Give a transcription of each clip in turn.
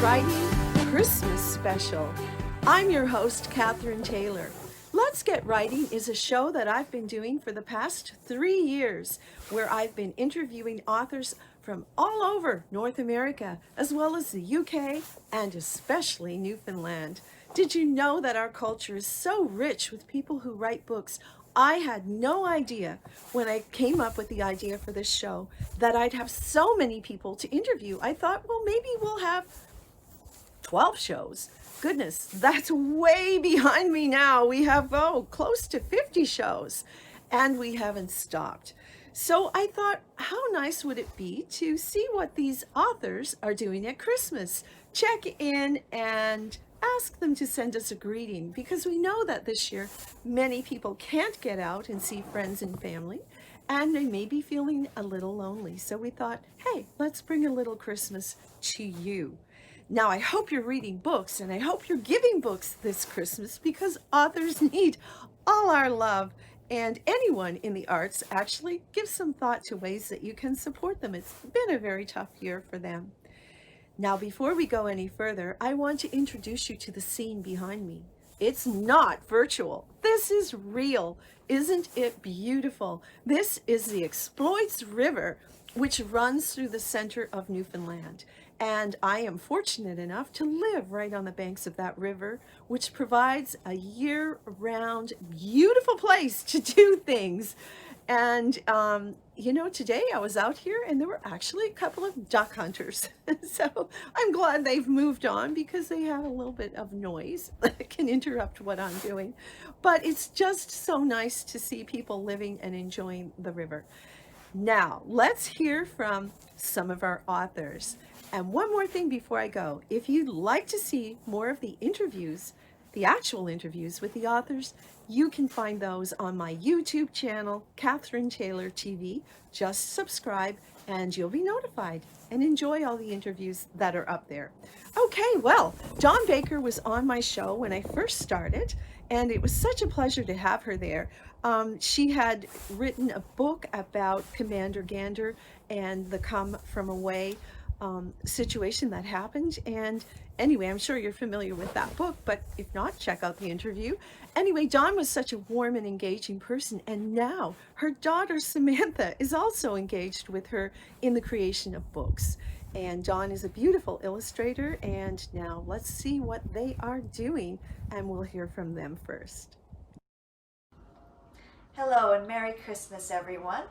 Writing Christmas Special. I'm your host, Catherine Taylor. Let's Get Writing is a show that I've been doing for the past 3 years, where I've been interviewing authors from all over North America, as well as the UK and especially Newfoundland. Did you know that our culture is so rich with people who write books? I had no idea when I came up with the idea for this show that I'd have so many people to interview. I thought, well, maybe we'll have 12 shows. Goodness, that's way behind me now. We have, close to 50 shows, and we haven't stopped. So I thought, how nice would it be to see what these authors are doing at Christmas? Check in and ask them to send us a greeting, because we know that this year many people can't get out and see friends and family, and they may be feeling a little lonely. So we thought, hey, let's bring a little Christmas to you. Now, I hope you're reading books, and I hope you're giving books this Christmas, because authors need all our love, and anyone in the arts actually give some thought to ways that you can support them. It's been a very tough year for them. Now, before we go any further, I want to introduce you to the scene behind me. It's not virtual. This is real. Isn't it beautiful? This is the Exploits River, which runs through the center of Newfoundland. And I am fortunate enough to live right on the banks of that river, which provides a year-round beautiful place to do things. And, today I was out here and there were actually a couple of duck hunters. So I'm glad they've moved on, because they have a little bit of noise that can interrupt what I'm doing. But it's just so nice to see people living and enjoying the river. Now, let's hear from some of our authors. And one more thing before I go. If you'd like to see more of the interviews, the actual interviews with the authors, you can find those on my YouTube channel, Catherine Taylor TV. Just subscribe and you'll be notified, and enjoy all the interviews that are up there. Okay, well, Dawn Baker was on my show when I first started, and it was such a pleasure to have her there. She had written a book about Commander Gander and the come from away situation that happened. And anyway, I'm sure you're familiar with that book, but if not, check out the interview. Anyway, Dawn was such a warm and engaging person, and now her daughter Samantha is also engaged with her in the creation of books. And Dawn is a beautiful illustrator, and now let's see what they are doing, and we'll hear from them first. Hello and Merry Christmas, everyone.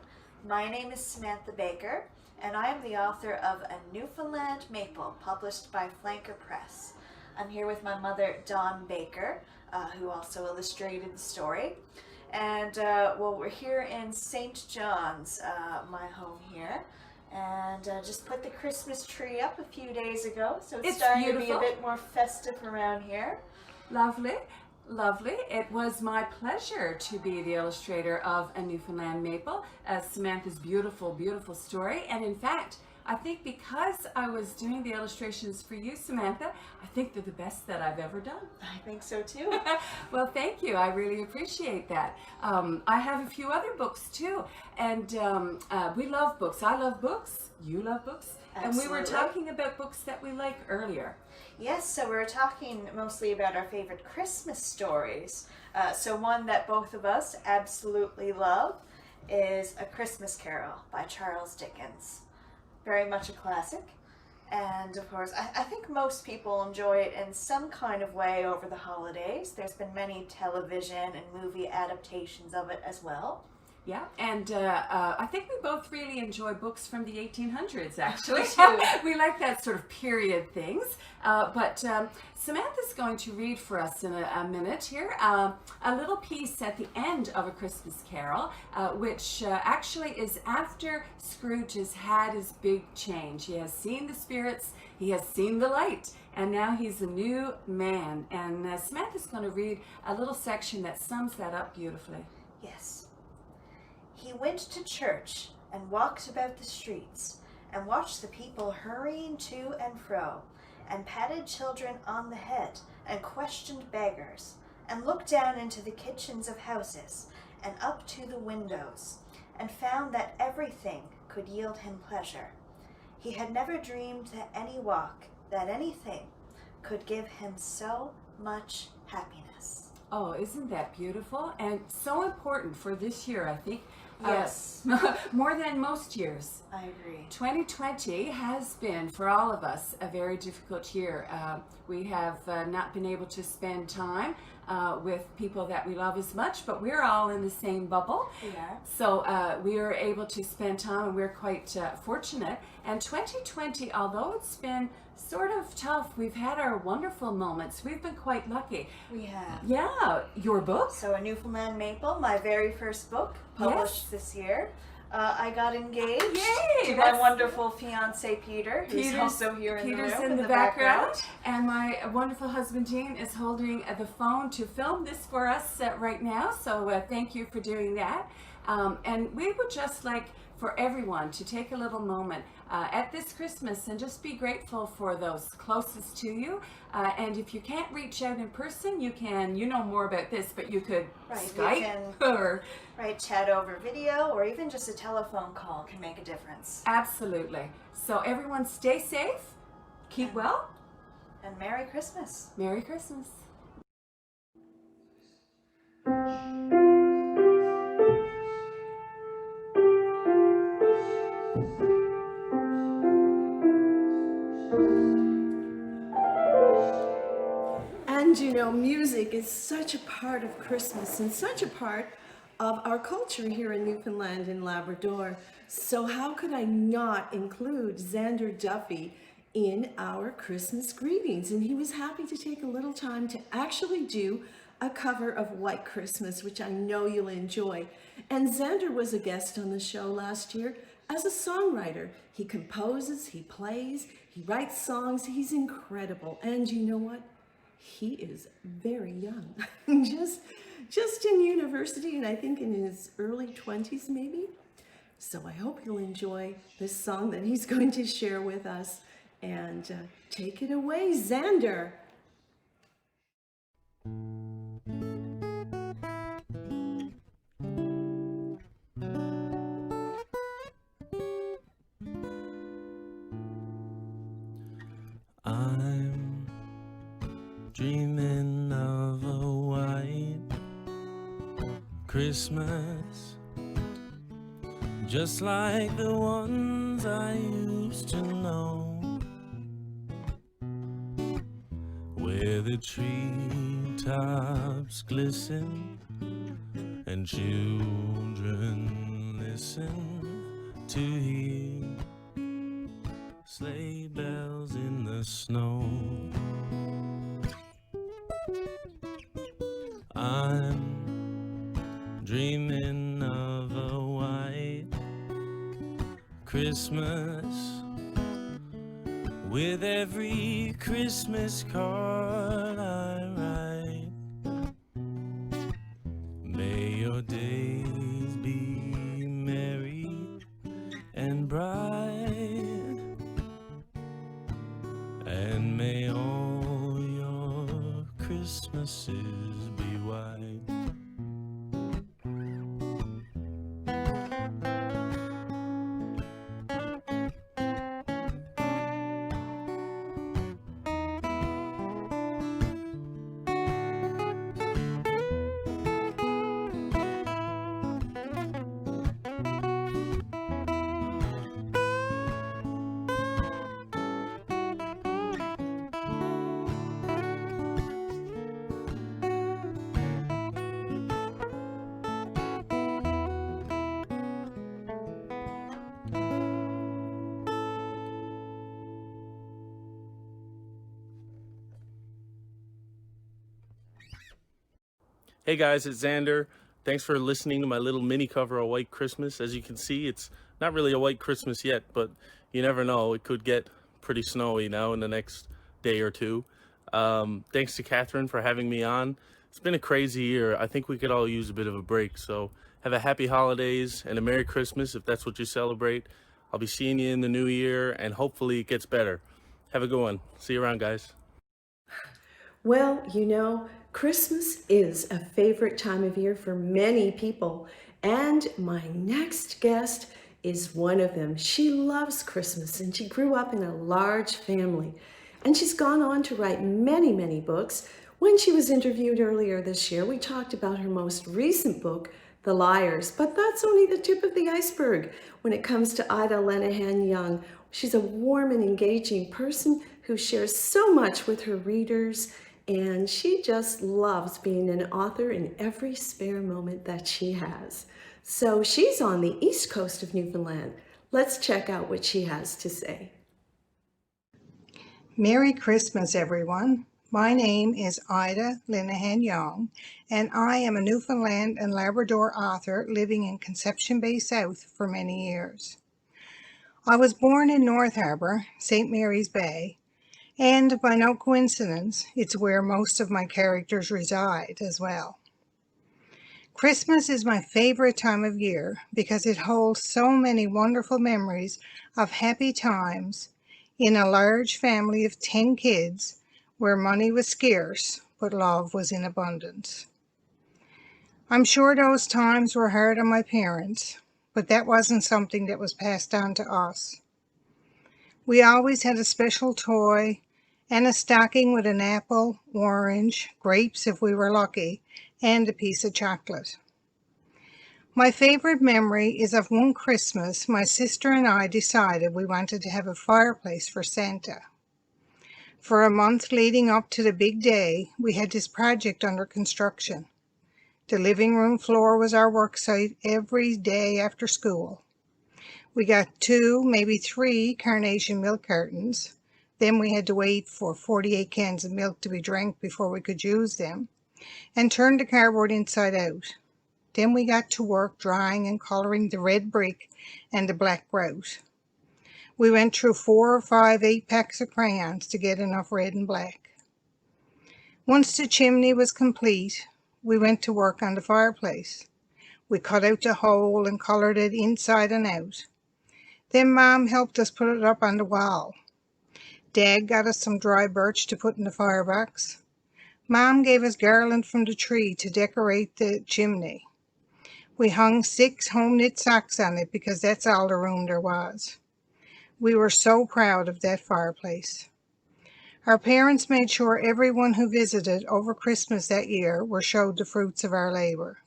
My name is Samantha Baker, and I am the author of A Newfoundland Maple, published by Flanker Press. I'm here with my mother, Dawn Baker, who also illustrated the story. And we're here in St. John's, my home here, and just put the Christmas tree up a few days ago, so it's starting beautiful to be a bit more festive around here. Lovely. Lovely. It was my pleasure to be the illustrator of A Newfoundland Maple, Samantha's beautiful, beautiful story. And in fact, I think because I was doing the illustrations for you, Samantha, I think they're the best that I've ever done. I think so too. Well, thank you. I really appreciate that. I have a few other books too, and we love books. I love books. You love books. Absolutely. And we were talking about books that we like earlier. Yes, so we were talking mostly about our favorite Christmas stories. So one that both of us absolutely love is A Christmas Carol by Charles Dickens. Very much a classic. And of course, I think most people enjoy it in some kind of way over the holidays. There's been many television and movie adaptations of it as well. Yeah, and I think we both really enjoy books from the 1800s, actually. We like that sort of period things. But Samantha's going to read for us in a minute here a little piece at the end of A Christmas Carol, which actually is after Scrooge has had his big change. He has seen the spirits, he has seen the light, and now he's a new man. And Samantha's going to read a little section that sums that up beautifully. Yes. He went to church and walked about the streets and watched the people hurrying to and fro, and patted children on the head and questioned beggars, and looked down into the kitchens of houses and up to the windows, and found that everything could yield him pleasure. He had never dreamed that any walk that anything could give him so much happiness. Oh, isn't that beautiful? And so important for this year, I think. Yes. More than most years. I agree. 2020 has been, for all of us, a very difficult year. We have not been able to spend time with people that we love as much, but we're all in the same bubble. We are. So we are able to spend time, and we're quite fortunate. And 2020, although it's been sort of tough, we've had our wonderful moments. We've been quite lucky. We have. Yeah, your book? So A Newfoundland Maple, my very first book, published this year. I got engaged Yay, to my wonderful fiance Peter, who's also here in Peter's the room in the background. And my wonderful husband Dean is holding the phone to film this for us right now. So thank you for doing that. And we would just like for everyone to take a little moment at this Christmas and just be grateful for those closest to you. And if you can't reach out in person, you can, you know more about this, but you could Skype or chat over video, or even just a telephone call can make a difference. Absolutely. So everyone stay safe, keep well, and Merry Christmas. Merry Christmas. And you know, music is such a part of Christmas and such a part of our culture here in Newfoundland and Labrador. So how could I not include Xander Duffy in our Christmas greetings? And he was happy to take a little time to actually do a cover of White Christmas, which I know you'll enjoy. And Xander was a guest on the show last year as a songwriter. He composes, he plays, he writes songs. He's incredible. And you know what? He is very young, just in university, and I think in his early 20s maybe. So I hope you'll enjoy this song that he's going to share with us. And take it away, Xander. I'm dreaming of a white Christmas, just like the ones I used to know, where the treetops glisten and children listen to hear sleigh bells in the snow. I'm dreaming of a white Christmas, with every Christmas card I write. May your days be merry and bright, and may all your Christmases be white. Hey guys, it's Xander. Thanks for listening to my little mini cover of White Christmas. As you can see, it's not really a white Christmas yet, but you never know. It could get pretty snowy now in the next day or two. Thanks to Catherine for having me on. It's been a crazy year. I think we could all use a bit of a break. So have a happy holidays and a Merry Christmas if that's what you celebrate. I'll be seeing you in the new year, and hopefully it gets better. Have a good one. See you around, guys. Well, you know, Christmas is a favorite time of year for many people, and my next guest is one of them. She loves Christmas, and she grew up in a large family. and she's gone on to write many, many books. When she was interviewed earlier this year, we talked about her most recent book, The Liars, but that's only the tip of the iceberg when it comes to Ida Lenahan Young. She's a warm and engaging person who shares so much with her readers, and she just loves being an author in every spare moment that she has. So she's on the east coast of Newfoundland. Let's check out what she has to say. Merry Christmas, everyone. My name is Ida Lenahan Young, and I am a Newfoundland and Labrador author living in Conception Bay South for many years. I was born in North Harbour, St. Mary's Bay, and by no coincidence, it's where most of my characters reside as well. Christmas is my favorite time of year because it holds so many wonderful memories of happy times in a large family of 10 kids where money was scarce, but love was in abundance. I'm sure those times were hard on my parents, but that wasn't something that was passed on to us. We always had a special toy and a stocking with an apple, orange, grapes if we were lucky, and a piece of chocolate. My favorite memory is of one Christmas my sister and I decided we wanted to have a fireplace for Santa. For a month leading up to the big day, we had this project under construction. The living room floor was our work site every day after school. We got 2, maybe 3 carnation milk cartons. Then we had to wait for 48 cans of milk to be drank before we could use them, and turn the cardboard inside out. Then we got to work drawing and coloring the red brick and the black grout. We went through 4 or 5 8-packs of crayons to get enough red and black. Once the chimney was complete, we went to work on the fireplace. We cut out the hole and colored it inside and out. Then Mom helped us put it up on the wall. Dad got us some dry birch to put in the firebox. Mom gave us garland from the tree to decorate the chimney. We hung 6 home-knit socks on it because that's all the room there was. We were so proud of that fireplace. Our parents made sure everyone who visited over Christmas that year were showed the fruits of our labor.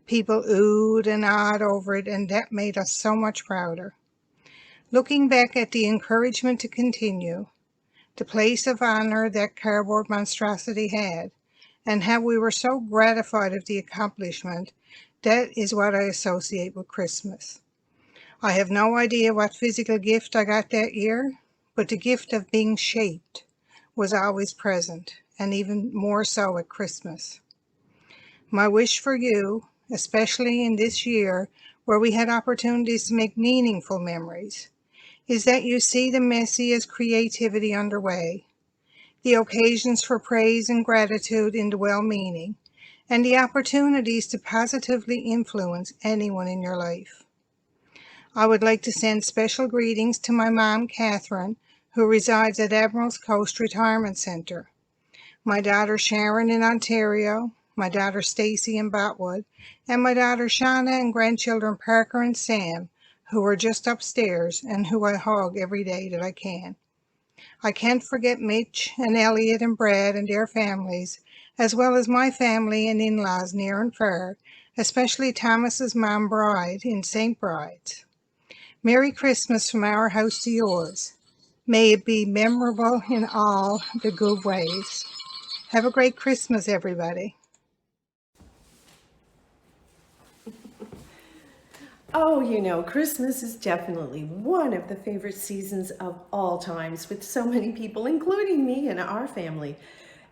People oohed and ahed over it, and that made us so much prouder. Looking back at the encouragement to continue, the place of honor that cardboard monstrosity had, and how we were so gratified of the accomplishment, that is what I associate with Christmas. I have no idea what physical gift I got that year, but the gift of being shaped was always present, and even more so at Christmas. My wish for you, especially in this year where we had opportunities to make meaningful memories, is that you see the messy as creativity underway, the occasions for praise and gratitude in the well-meaning, and the opportunities to positively influence anyone in your life. I would like to send special greetings to my mom, Catherine, who resides at Admiral's Coast Retirement Center, my daughter Sharon in Ontario, my daughter Stacy in Botwood, and my daughter Shauna and grandchildren Parker and Sam, who are just upstairs and who I hug every day that I can. I can't forget Mitch and Elliot and Brad and their families, as well as my family and in-laws near and far, especially Thomas's mom Bride in St. Bride's. Merry Christmas from our house to yours. May it be memorable in all the good ways. Have a great Christmas, everybody. Oh, you know, Christmas is definitely one of the favorite seasons of all times with so many people, including me and our family.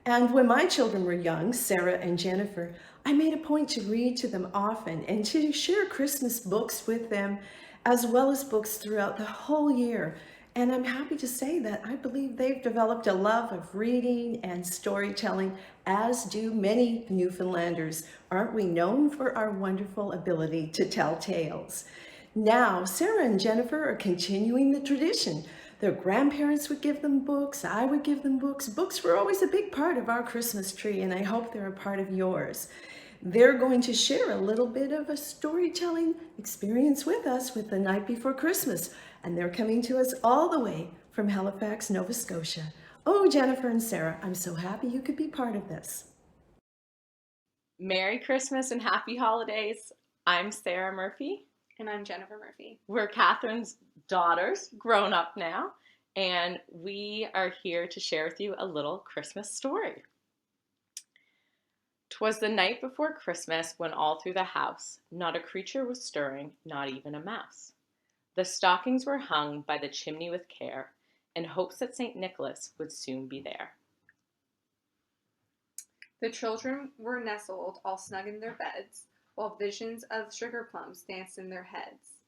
And when my children were young, Sarah and Jennifer, I made a point to read to them often and to share Christmas books with them, as well as books throughout the whole year. And I'm happy to say that I believe they've developed a love of reading and storytelling, as do many Newfoundlanders. Aren't we known for our wonderful ability to tell tales? Now, Sarah and Jennifer are continuing the tradition. Their grandparents would give them books, I would give them books. Books were always a big part of our Christmas tree, and I hope they're a part of yours. They're going to share a little bit of a storytelling experience with us with The Night Before Christmas, and they're coming to us all the way from Halifax, Nova Scotia. Oh, Jennifer and Sarah, I'm so happy you could be part of this. Merry Christmas and Happy Holidays. I'm Sarah Murphy. And I'm Jennifer Murphy. We're Catherine's daughters, grown up now, and we are here to share with you a little Christmas story. 'Twas the night before Christmas when all through the house not a creature was stirring, not even a mouse. The stockings were hung by the chimney with care, in hopes that St. Nicholas would soon be there. The children were nestled all snug in their beds, while visions of sugar plums danced in their heads.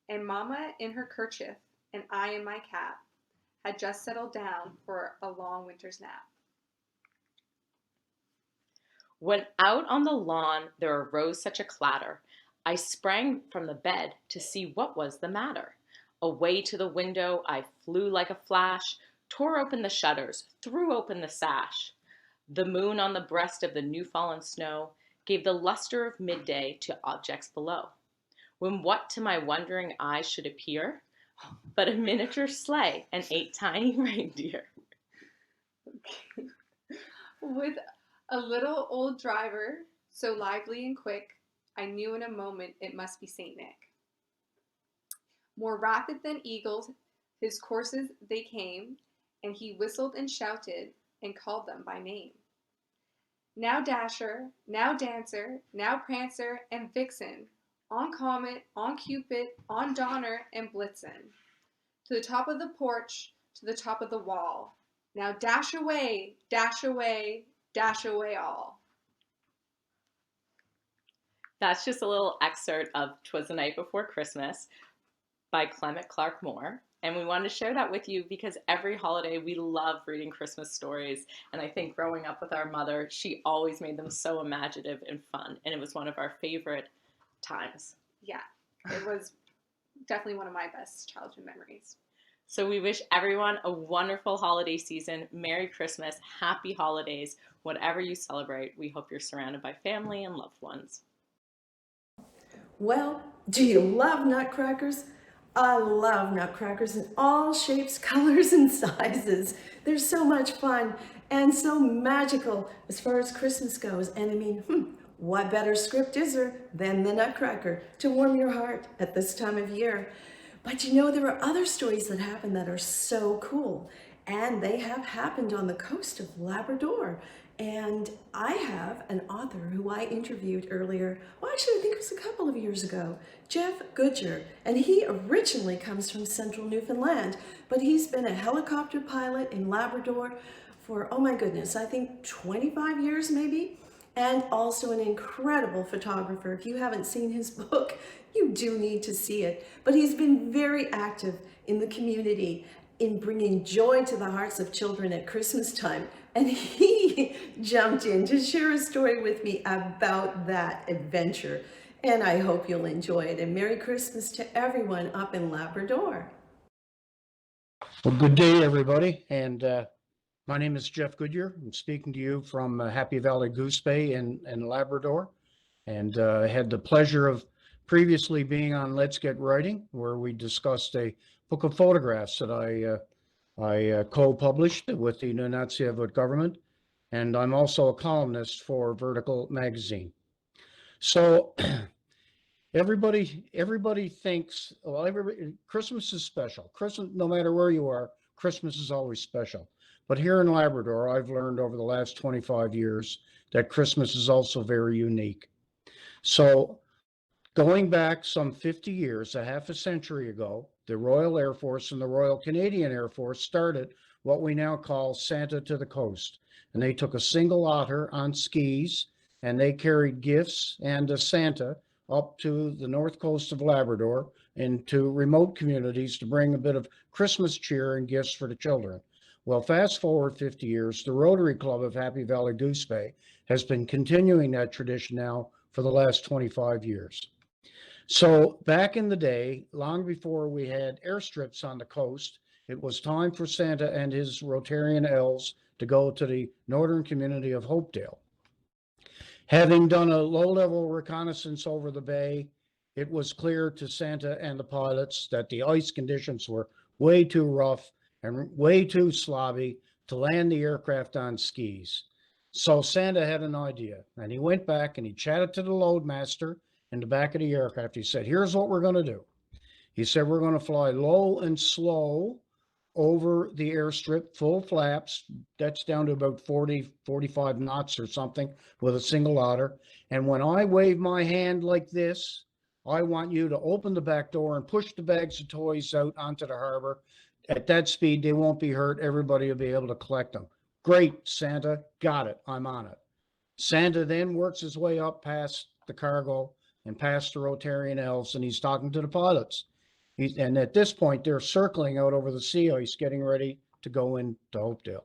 And Mama in her kerchief, and I in my cap, had just settled down for a long winter's nap. When out on the lawn there arose such a clatter, I sprang from the bed to see what was the matter. Away to the window I flew like a flash, tore open the shutters, threw open the sash. The moon on the breast of the new-fallen snow gave the luster of midday to objects below, when what to my wondering eyes should appear but a miniature sleigh and 8 tiny reindeer. With a little old driver, so lively and quick, I knew in a moment it must be Saint Nick. More rapid than eagles, his courses they came, and he whistled and shouted and called them by name. Now Dasher, now Dancer, now Prancer and Vixen, on Comet, on Cupid, on Donner and Blitzen. To the top of the porch, to the top of the wall. Now dash away, dash away, dash away all. That's just a little excerpt of 'Twas the Night Before Christmas by Clement Clarke Moore. And we wanted to share that with you because every holiday we love reading Christmas stories. And I think growing up with our mother, she always made them so imaginative and fun. And it was one of our favorite times. Yeah, it was definitely one of my best childhood memories. So we wish everyone a wonderful holiday season. Merry Christmas, happy holidays, whatever you celebrate. We hope you're surrounded by family and loved ones. Well, do you love nutcrackers? I love nutcrackers in all shapes, colors, and sizes. They're so much fun and so magical as far as Christmas goes. And I mean, what better script is there than the Nutcracker to warm your heart at this time of year? But you know, there are other stories that happen that are so cool, and they have happened on the coast of Labrador. And I have an author who I interviewed earlier, well, actually, I think it was a couple of years ago, Jeff Goodyer, and he originally comes from central Newfoundland, but he's been a helicopter pilot in Labrador for, oh my goodness, I think 25 years maybe, and also an incredible photographer. If you haven't seen his book, you do need to see it. But he's been very active in the community in bringing joy to the hearts of children at Christmas time. And he jumped in to share a story with me about that adventure. And I hope you'll enjoy it. And Merry Christmas to everyone up in Labrador. Well, good day, everybody. And my name is Jeff Goodyer. I'm speaking to you from Happy Valley Goose Bay in Labrador. And I had the pleasure of previously being on Let's Get Writing, where we discussed a book of photographs that I co-published with the Nunatsiavut government. And I'm also a columnist for Vertical Magazine. So everybody thinks, well, Christmas is special. Christmas, no matter where you are, Christmas is always special. But here in Labrador, I've learned over the last 25 years that Christmas is also very unique. So going back some 50 years, a half a century ago, the Royal Air Force and the Royal Canadian Air Force started what we now call Santa to the Coast. And they took a single otter on skis and they carried gifts and a Santa up to the north coast of Labrador and to remote communities to bring a bit of Christmas cheer and gifts for the children. Well, fast forward 50 years, the Rotary Club of Happy Valley Goose Bay has been continuing that tradition now for the last 25 years. So back in the day, long before we had airstrips on the coast, it was time for Santa and his Rotarian elves to go to the northern community of Hopedale. Having done a low-level reconnaissance over the bay, it was clear to Santa and the pilots that the ice conditions were way too rough and way too slobby to land the aircraft on skis. So Santa had an idea, and he went back and he chatted to the loadmaster in the back of the aircraft. He said, here's what we're going to do. He said, we're going to fly low and slow over the airstrip, full flaps. That's down to about 40, 45 knots or something with a single otter. And when I wave my hand like this, I want you to open the back door and push the bags of toys out onto the harbor. At that speed, they won't be hurt. Everybody will be able to collect them. Great, Santa. Got it. I'm on it. Santa then works his way up past the cargo and past the Rotarian elves, and he's talking to the pilots. And at this point, they're circling out over the sea ice, getting ready to go into Hopedale.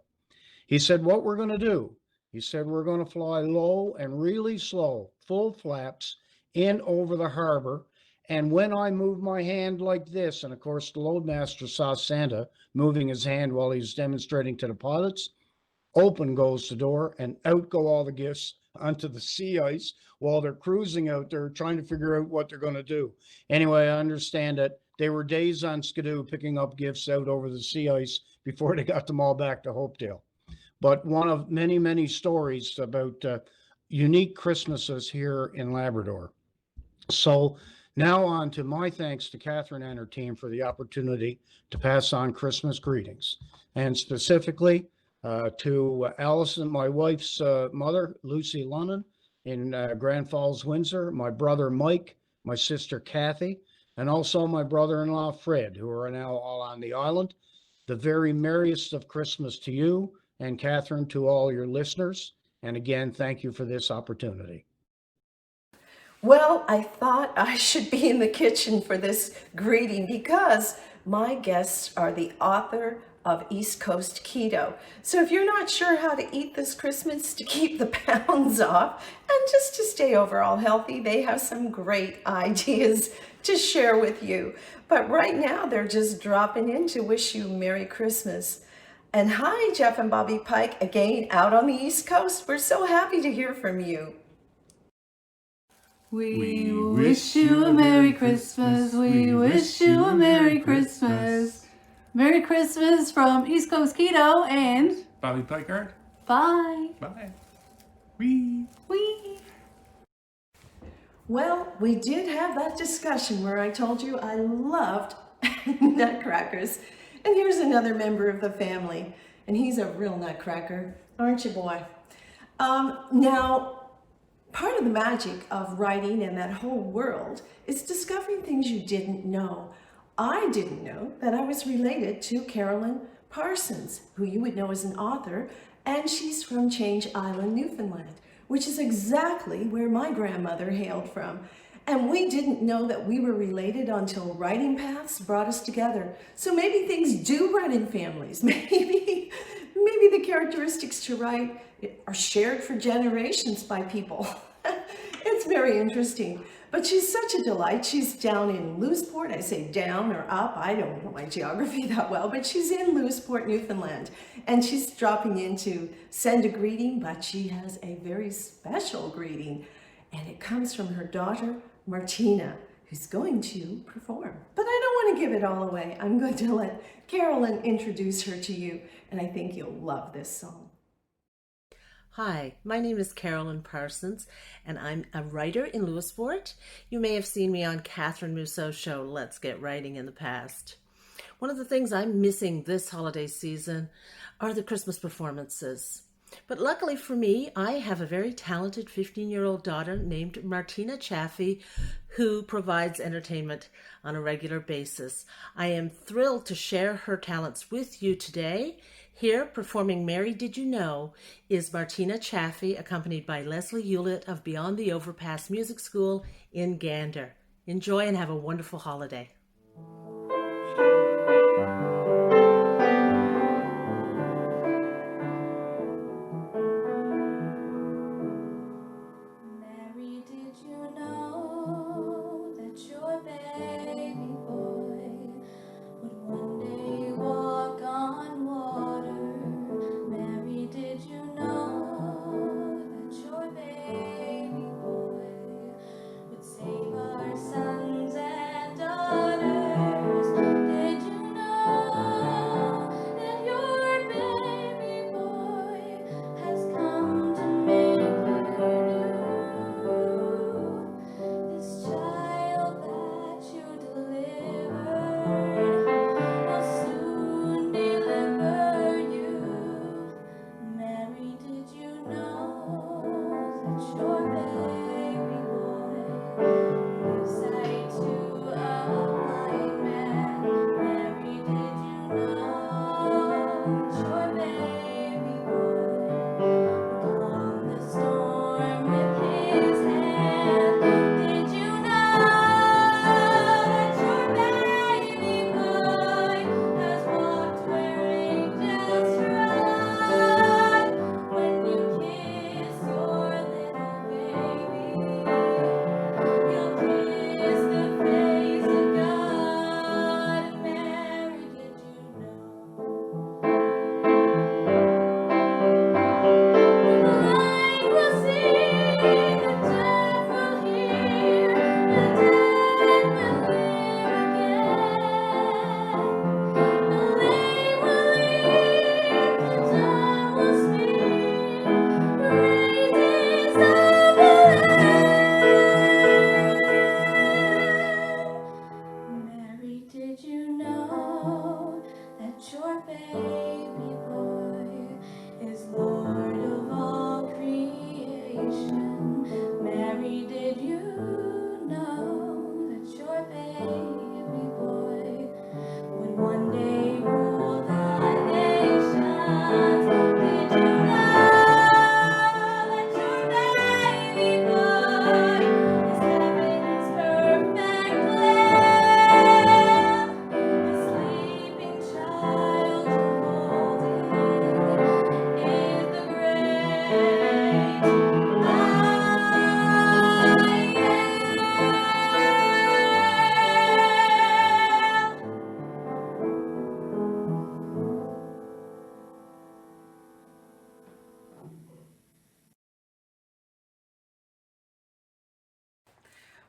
He said, what we're going to do, he said, we're going to fly low and really slow, full flaps in over the harbor. And when I move my hand like this, and of course, the loadmaster saw Santa moving his hand while he was demonstrating to the pilots, open goes the door and out go all the gifts onto the sea ice while they're cruising out there trying to figure out what they're going to do. Anyway, I understand that they were days on Skidoo picking up gifts out over the sea ice before they got them all back to Hopedale. But one of many, many stories about unique Christmases here in Labrador. So now on to my thanks to Catherine and her team for the opportunity to pass on Christmas greetings, and specifically to Allison, my wife's mother, Lucy Lunnan in Grand Falls, Windsor, my brother Mike, my sister Kathy, and also my brother-in-law Fred, who are now all on the island. The very merriest of Christmas to you, and Catherine, to all your listeners. And again, thank you for this opportunity. Well, I thought I should be in the kitchen for this greeting because my guests are the author of East Coast Keto. So if you're not sure how to eat this Christmas to keep the pounds off and just to stay overall healthy, they have some great ideas to share with you. But right now they're just dropping in to wish you Merry Christmas. And hi, Jeff and Bobby Pike, again out on the East Coast. We're so happy to hear from you. We wish you a Merry Christmas. We wish you a Merry Christmas. Merry Christmas from East Coast Keto and Bobby Pikard. Bye. Bye. Wee. Wee. Well, we did have that discussion where I told you I loved nutcrackers. And here's another member of the family, and he's a real nutcracker, aren't you, boy? Now, part of the magic of writing and that whole world is discovering things you didn't know. I didn't know that I was related to Carolyn Parsons, who you would know as an author, and she's from Change Island, Newfoundland, which is exactly where my grandmother hailed from. And we didn't know that we were related until writing paths brought us together. So maybe things do run in families. Maybe the characteristics to write are shared for generations by people. It's very interesting. But she's such a delight. She's down in Lewisport. I say down or up. I don't know my geography that well, but she's in Lewisport, Newfoundland. And she's dropping in to send a greeting, but she has a very special greeting. And it comes from her daughter, Martina, who's going to perform. But I don't want to give it all away. I'm going to let Carolyn introduce her to you, and I think you'll love this song. Hi, my name is Carolyn Parsons, and I'm a writer in Lewisport. You may have seen me on Catherine Mousseau's show, Let's Get Writing, in the past. One of the things I'm missing this holiday season are the Christmas performances. But luckily for me, I have a very talented 15-year-old daughter named Martina Chaffee who provides entertainment on a regular basis. I am thrilled to share her talents with you today. Here, performing Mary Did You Know, is Martina Chaffee, accompanied by Leslie Hewlett of Beyond the Overpass Music School in Gander. Enjoy and have a wonderful holiday. Save our sons and daughters.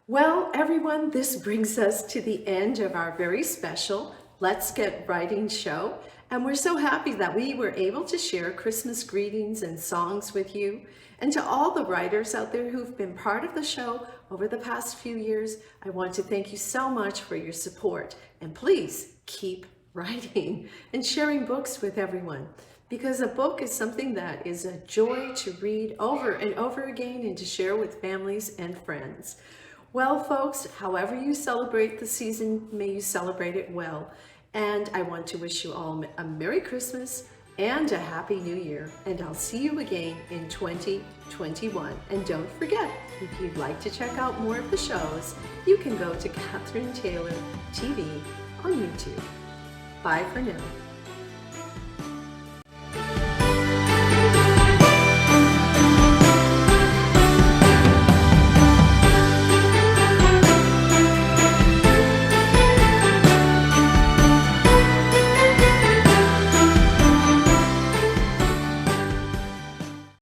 Well, everyone, this brings us to the end of our very special Let's Get Writing show. And we're so happy that we were able to share Christmas greetings and songs with you. And to all the writers out there who've been part of the show over the past few years, I want to thank you so much for your support. And please keep writing and sharing books with everyone, because a book is something that is a joy to read over and over again and to share with families and friends. Well, folks, however you celebrate the season, may you celebrate it well. And I want to wish you all a Merry Christmas and a Happy New Year. And I'll see you again in 2021. And don't forget, if you'd like to check out more of the shows, you can go to Catherine Taylor TV on YouTube. Bye for now.